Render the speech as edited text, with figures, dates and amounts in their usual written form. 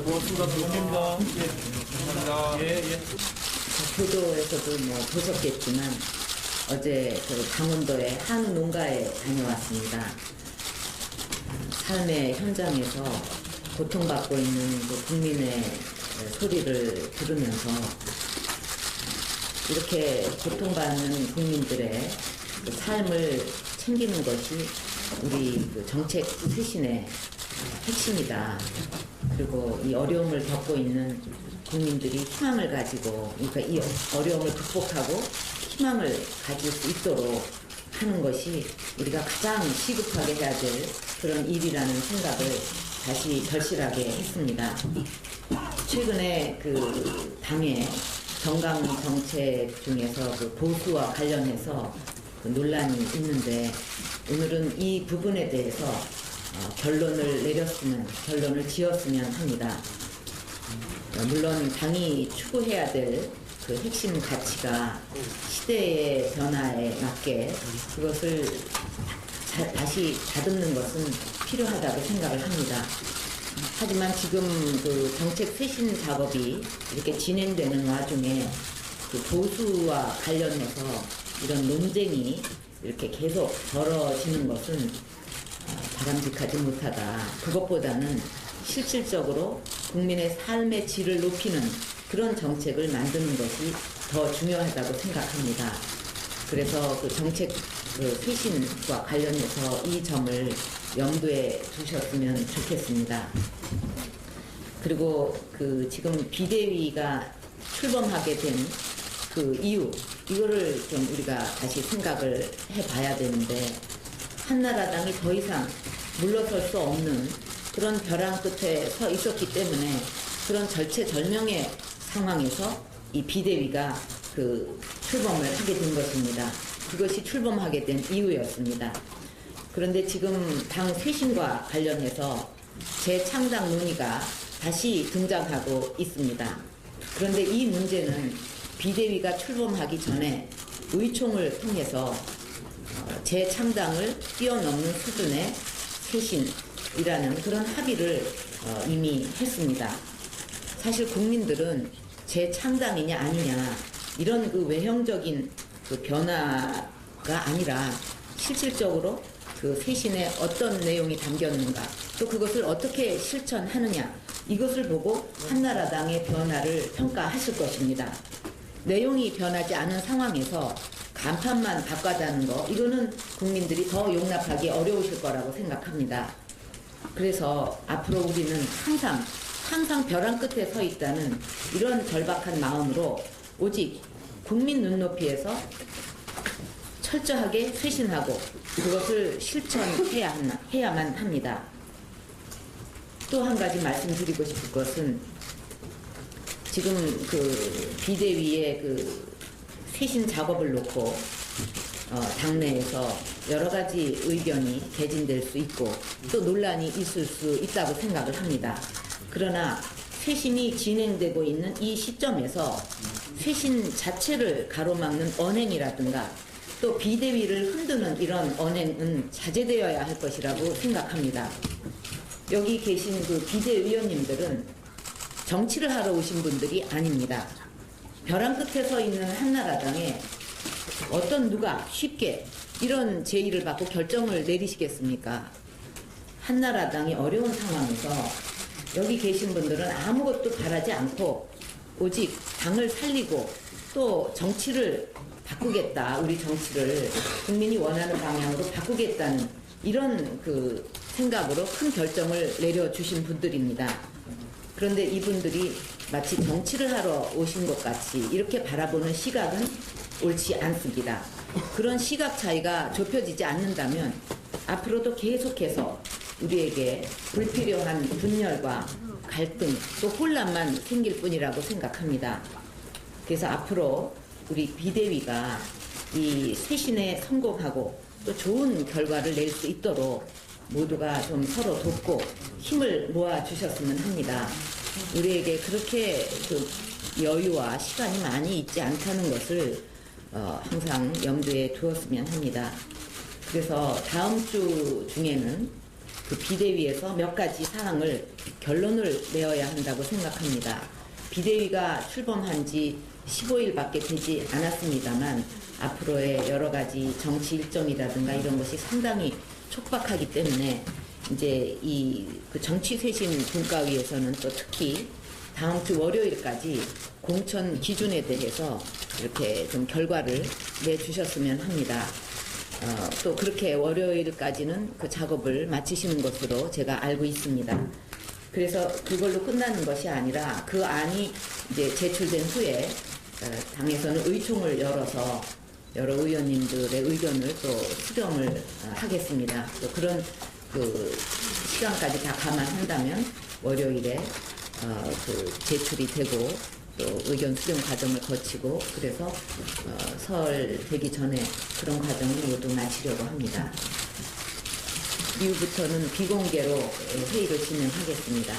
고맙습니다. 감사합니다. 예. 감사합니다. 예, 예. 교도에서도 뭐 보셨겠지만 어제 그 강원도의 한우 농가에 다녀왔습니다. 삶의 현장에서 고통받고 있는 그 국민의 소리를 들으면서 이렇게 고통받는 국민들의 그 삶을 챙기는 것이 우리 그 정책 쇄신의 핵심이다. 그리고 이 어려움을 겪고 있는 국민들이 희망을 가지고, 그러니까 이 어려움을 극복하고 희망을 가질 수 있도록 하는 것이 우리가 가장 시급하게 해야 될 그런 일이라는 생각을 다시 절실하게 했습니다. 최근에 그 당의 정강 정책 중에서 그 보수와 관련해서 그 논란이 있는데, 오늘은 이 부분에 대해서 결론을 지었으면 합니다. 물론 당이 추구해야 될 그 핵심 가치가 시대의 변화에 맞게 그것을 다시 다듬는 것은 필요하다고 생각을 합니다. 하지만 지금 그 정책 쇄신 작업이 이렇게 진행되는 와중에 그 보수와 관련해서 이런 논쟁이 이렇게 계속 벌어지는 것은 바람직하지 못하다. 그것보다는 실질적으로 국민의 삶의 질을 높이는 그런 정책을 만드는 것이 더 중요하다고 생각합니다. 그래서 그 정책 그 쇄신과 관련해서 이 점을 염두에 두셨으면 좋겠습니다. 그리고 그 지금 비대위가 출범하게 된 그 이유, 이거를 좀 우리가 다시 생각을 해봐야 되는데, 한나라당이 더 이상 물러설 수 없는 그런 벼랑 끝에 서 있었기 때문에 그런 절체절명의 상황에서 이 비대위가 그 출범을 하게 된 것입니다. 그것이 출범하게 된 이유였습니다. 그런데 지금 당 쇄신과 관련해서 재창당 논의가 다시 등장하고 있습니다. 그런데 이 문제는 비대위가 출범하기 전에 의총을 통해서 재창당을 뛰어넘는 수준의 쇄신이라는 그런 합의를 이미 했습니다. 사실 국민들은 재창당이냐 아니냐 이런 그 외형적인 그 변화가 아니라 실질적으로 그 쇄신에 어떤 내용이 담겼는가, 또 그것을 어떻게 실천하느냐, 이것을 보고 한나라당의 변화를 평가하실 것입니다. 내용이 변하지 않은 상황에서 간판만 바꿔다는 거, 이거는 국민들이 더 용납하기 어려우실 거라고 생각합니다. 그래서 앞으로 우리는 항상 벼랑 끝에 서 있다는 이런 절박한 마음으로 오직 국민 눈높이에서 철저하게 쇄신하고 그것을 실천해야만 합니다. 또 한 가지 말씀드리고 싶을 것은, 지금 그 비대위의 그 쇄신 작업을 놓고 당내에서 여러 가지 의견이 개진될 수 있고 또 논란이 있을 수 있다고 생각을 합니다. 그러나 쇄신이 진행되고 있는 이 시점에서 쇄신 자체를 가로막는 언행이라든가 또 비대위를 흔드는 이런 언행은 자제되어야 할 것이라고 생각합니다. 여기 계신 그 비대위원님들은 정치를 하러 오신 분들이 아닙니다. 벼랑 끝에 서 있는 한나라당에 어떤 누가 쉽게 이런 제의를 받고 결정을 내리시겠습니까? 한나라당이 어려운 상황에서 여기 계신 분들은 아무것도 바라지 않고 오직 당을 살리고 또 정치를 바꾸겠다, 우리 정치를 국민이 원하는 방향으로 바꾸겠다는 이런 그 생각으로 큰 결정을 내려주신 분들입니다. 그런데 이분들이 마치 정치를 하러 오신 것 같이 이렇게 바라보는 시각은 옳지 않습니다. 그런 시각 차이가 좁혀지지 않는다면 앞으로도 계속해서 우리에게 불필요한 분열과 갈등 또 혼란만 생길 뿐이라고 생각합니다. 그래서 앞으로 우리 비대위가 이 쇄신에 성공하고 또 좋은 결과를 낼 수 있도록 모두가 좀 서로 돕고 힘을 모아 주셨으면 합니다. 우리에게 그렇게 그 여유와 시간이 많이 있지 않다는 것을 항상 염두에 두었으면 합니다. 그래서 다음 주 중에는 그 비대위에서 몇 가지 사항을 결론을 내어야 한다고 생각합니다. 비대위가 출범한 지 15일밖에 되지 않았습니다만 앞으로의 여러 가지 정치 일정이라든가 이런 것이 상당히 촉박하기 때문에 이제 이 그 정치쇄신 분과위에서는 또 특히 다음 주 월요일까지 공천 기준에 대해서 이렇게 좀 결과를 내주셨으면 합니다. 또 그렇게 월요일까지는 그 작업을 마치시는 것으로 제가 알고 있습니다. 그래서 그걸로 끝나는 것이 아니라 그 안이 이제 제출된 후에 당에서는 의총을 열어서 여러 의원님들의 의견을 또 수렴을 하겠습니다. 또 그런 그 시간까지 다 감안한다면 월요일에 그 제출이 되고 또 의견 수렴 과정을 거치고 그래서 설 되기 전에 그런 과정을 모두 마치려고 합니다. 이후부터는 비공개로 회의를 진행하겠습니다.